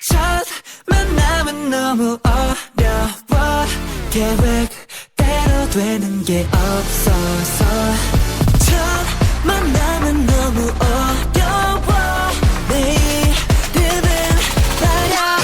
첫 만남은 너무 어려워 계획대로 되는 게 없어서 첫 만남은 너무 어려워 내일은 말야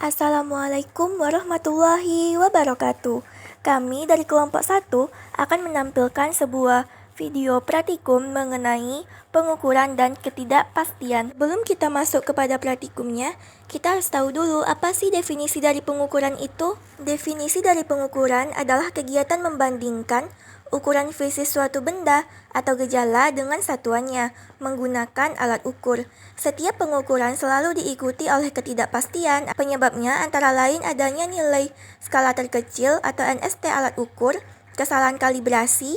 Assalamualaikum warahmatullahi wabarakatuh. Kami dari kelompok 1 akan menampilkan sebuah video praktikum mengenai pengukuran dan ketidakpastian. Sebelum kita masuk kepada praktikumnya, kita harus tahu dulu apa sih definisi dari pengukuran itu. Definisi dari pengukuran adalah kegiatan membandingkan ukuran fisik suatu benda atau gejala dengan satuannya menggunakan alat ukur. Setiap pengukuran selalu diikuti oleh ketidakpastian. Penyebabnya antara lain adanya nilai skala terkecil atau NST alat ukur, kesalahan kalibrasi,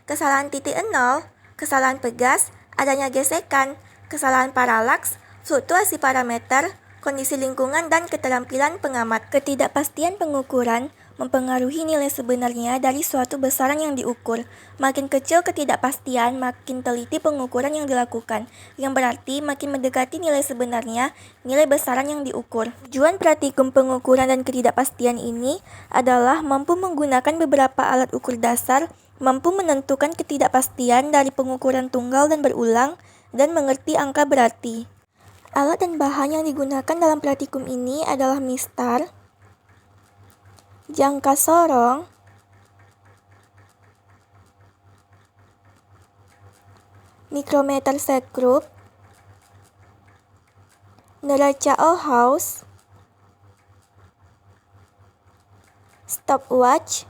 kesalahan titik nol, kesalahan pegas, adanya gesekan, kesalahan paralaks, fluktuasi parameter, kondisi lingkungan, dan keterampilan pengamat. Ketidakpastian pengukuran mempengaruhi nilai sebenarnya dari suatu besaran yang diukur. Makin kecil ketidakpastian, makin teliti pengukuran yang dilakukan, yang berarti makin mendekati nilai sebenarnya, nilai besaran yang diukur. Tujuan praktikum pengukuran dan ketidakpastian ini adalah mampu menggunakan beberapa alat ukur dasar, mampu menentukan ketidakpastian dari pengukuran tunggal dan berulang, dan mengerti angka berarti. Alat dan bahan yang digunakan dalam praktikum ini adalah mistar, jangka sorong, mikrometer sekrup, neraca Ohlhaus, stopwatch,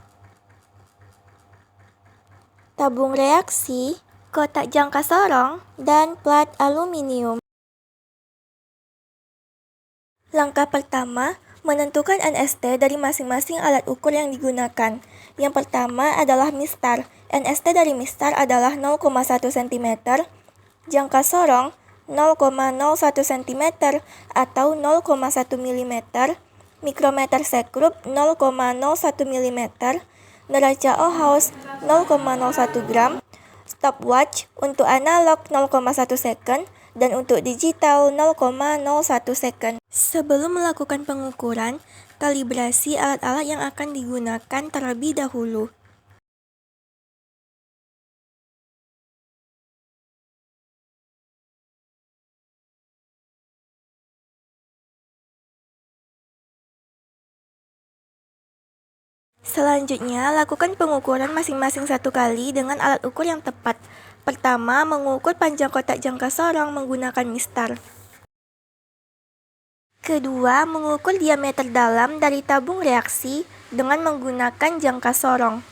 tabung reaksi, kotak jangka sorong, dan plat aluminium. Langkah pertama, menentukan NST dari masing-masing alat ukur yang digunakan. Yang pertama adalah mistar. NST dari mistar adalah 0,1 cm, jangka sorong 0,01 cm atau 0,1 mm, mikrometer sekrup 0,01 mm, neraca Ohlhaus 0,01 gram, stopwatch untuk analog 0,1 second, dan untuk digital 0,01 second. Sebelum melakukan pengukuran, kalibrasi alat-alat yang akan digunakan terlebih dahulu. Selanjutnya, lakukan pengukuran masing-masing satu kali dengan alat ukur yang tepat. Pertama, mengukur panjang kotak jangka sorong menggunakan mistar. Kedua, mengukur diameter dalam dari tabung reaksi dengan menggunakan jangka sorong.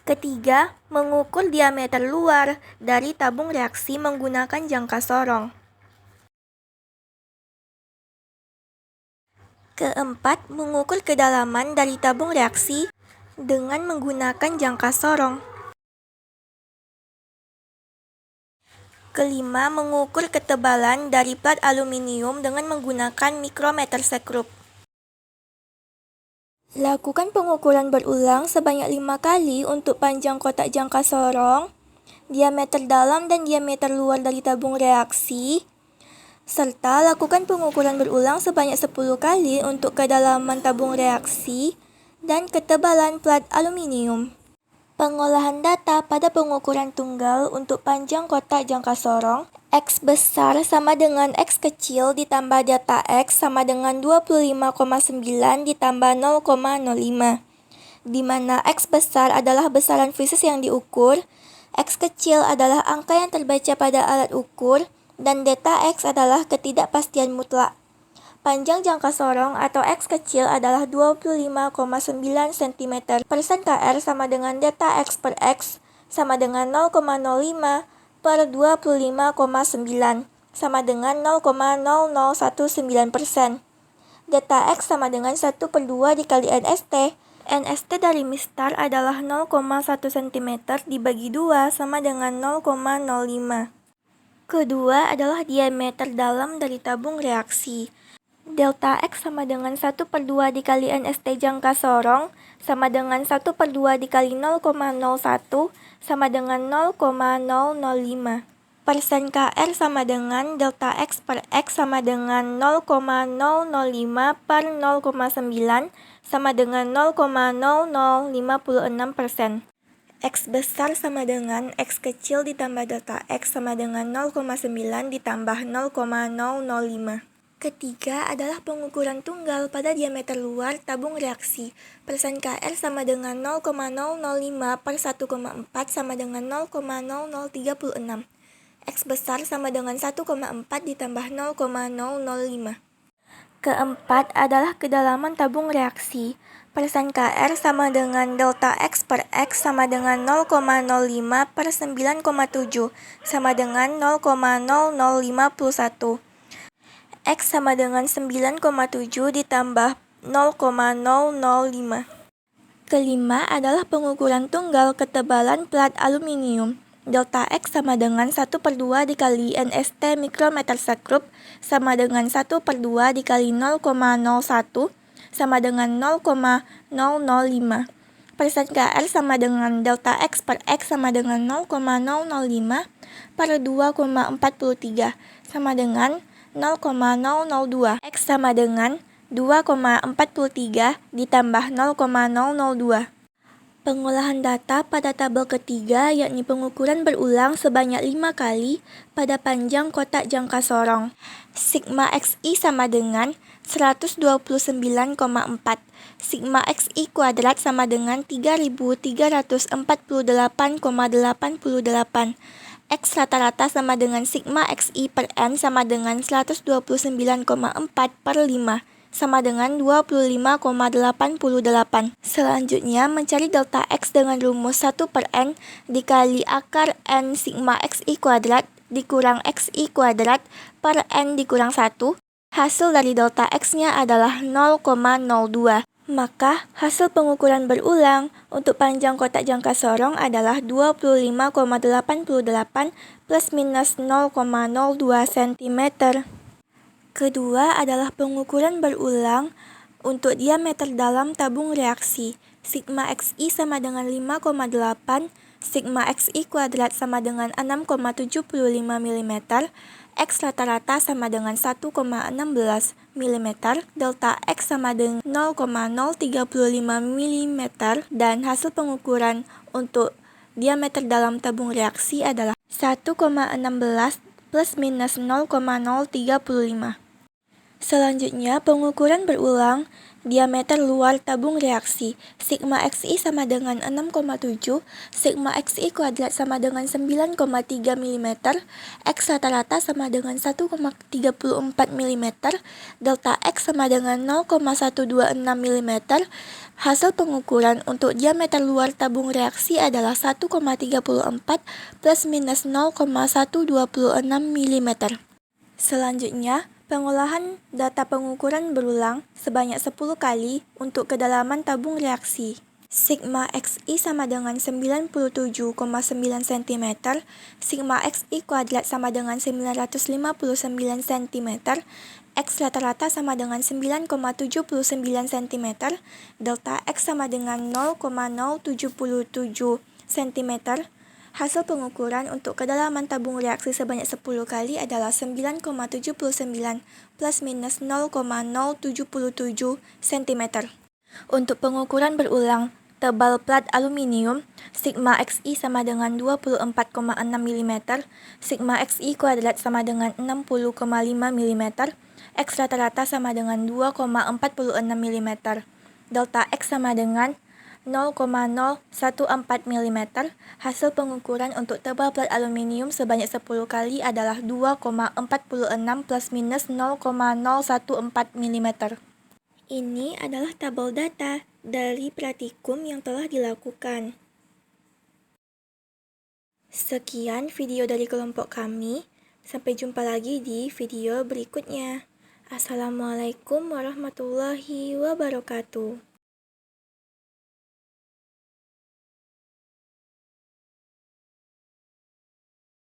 Ketiga, mengukur diameter luar dari tabung reaksi menggunakan jangka sorong. Keempat, mengukur kedalaman dari tabung reaksi dengan menggunakan jangka sorong. Kelima, mengukur ketebalan dari plat aluminium dengan menggunakan mikrometer sekrup. Lakukan pengukuran berulang sebanyak 5 kali untuk panjang kotak jangka sorong, diameter dalam dan diameter luar dari tabung reaksi, serta lakukan pengukuran berulang sebanyak 10 kali untuk kedalaman tabung reaksi dan ketebalan plat aluminium. Pengolahan data pada pengukuran tunggal untuk panjang kotak jangka sorong, X besar sama dengan X kecil ditambah data X sama dengan 25,9 ditambah 0,05, di mana X besar adalah besaran fisik yang diukur, X kecil adalah angka yang terbaca pada alat ukur, dan data X adalah ketidakpastian mutlak. Panjang jangka sorong atau X kecil adalah 25,9 cm per kr sama dengan data X per X sama dengan 0,05 per 25,9 sama dengan 0,0019%. Data X sama dengan 1 per 2 dikali NST. NST dari mistar adalah 0,1 cm dibagi 2 sama dengan 0,05. Kedua adalah diameter dalam dari tabung reaksi. delta X sama dengan 1/2 dikali NST jangka sorong sama dengan 1/2 dikali 0,01 sama dengan 0,005. Persen KR sama dengan delta X per X sama dengan 0,005 per 0,9 sama dengan 0,0056%. X besar sama dengan X kecil ditambah delta X sama dengan 0,9 ditambah 0,005. Ketiga adalah pengukuran tunggal pada diameter luar tabung reaksi. Persen KR sama dengan 0,005 per 1,4 sama dengan 0,0036. X besar sama dengan 1,4 ditambah 0,005. Keempat adalah kedalaman tabung reaksi. Persen KR sama dengan delta X per X sama dengan 0,05 per 9,7 sama dengan 0,0051. X sama dengan 9,7 ditambah 0,005. Kelima adalah pengukuran tunggal ketebalan plat aluminium. Delta X sama dengan 1/2 dikali NST mikrometer sekrup sama dengan 1/2 dikali 0,01 sama dengan 0,005. Persen KR sama dengan delta X per X sama dengan 0,005 per 2,43 sama dengan 0,002. X sama dengan 2,43 ditambah 0,002. Pengolahan data pada tabel ketiga yakni pengukuran berulang sebanyak 5 kali pada panjang kotak jangka sorong. Sigma XI sama dengan 129,4. Sigma XI kuadrat sama dengan 3.348,88. X rata-rata sama dengan sigma XI per N sama dengan 129,4 per 5. Sama dengan 25,88. Selanjutnya, mencari delta X dengan rumus 1 per N dikali akar N sigma XI kuadrat dikurang XI kuadrat per N dikurang 1. Hasil dari delta X-nya adalah 0,02. Maka, hasil pengukuran berulang untuk panjang kotak jangka sorong adalah 25,88 plus minus 0,02 cm. Kedua adalah pengukuran berulang untuk diameter dalam tabung reaksi. Sigma XI sama dengan 5,8, sigma XI kuadrat sama dengan 6,75 mm, X rata-rata sama dengan 1,16 mm, delta X sama dengan 0,035 mm, dan hasil pengukuran untuk diameter dalam tabung reaksi adalah 1,16 plus minus 0,035. Selanjutnya, pengukuran berulang diameter luar tabung reaksi. Sigma XI sama dengan 6,7, sigma XI kuadrat sama dengan 9,3 mm, X rata-rata sama dengan 1,34 mm, delta X sama dengan 0,126 mm. Hasil pengukuran untuk diameter luar tabung reaksi adalah 1,34 plus minus 0,126 mm. Selanjutnya, pengolahan data pengukuran berulang sebanyak 10 kali untuk kedalaman tabung reaksi. Sigma XI sama dengan 97,9 cm, sigma XI kuadrat sama dengan 959 cm, X rata-rata sama dengan 9,79 cm, delta X sama dengan 0,077 cm. Hasil pengukuran untuk kedalaman tabung reaksi sebanyak 10 kali adalah 9,79 plus minus 0,077 cm. Untuk pengukuran berulang tebal plat aluminium, sigma XI sama dengan 24,6 mm, sigma XI kuadrat sama dengan 60,5 mm, X rata-rata sama dengan 2,46 mm, delta X sama dengan 0,014 mm. Hasil pengukuran untuk tebal plat aluminium sebanyak 10 kali adalah 2,46 plus minus 0,014 mm. Ini adalah tabel data dari praktikum yang telah dilakukan. Sekian video dari kelompok kami. Sampai jumpa lagi di video berikutnya. Assalamualaikum warahmatullahi wabarakatuh.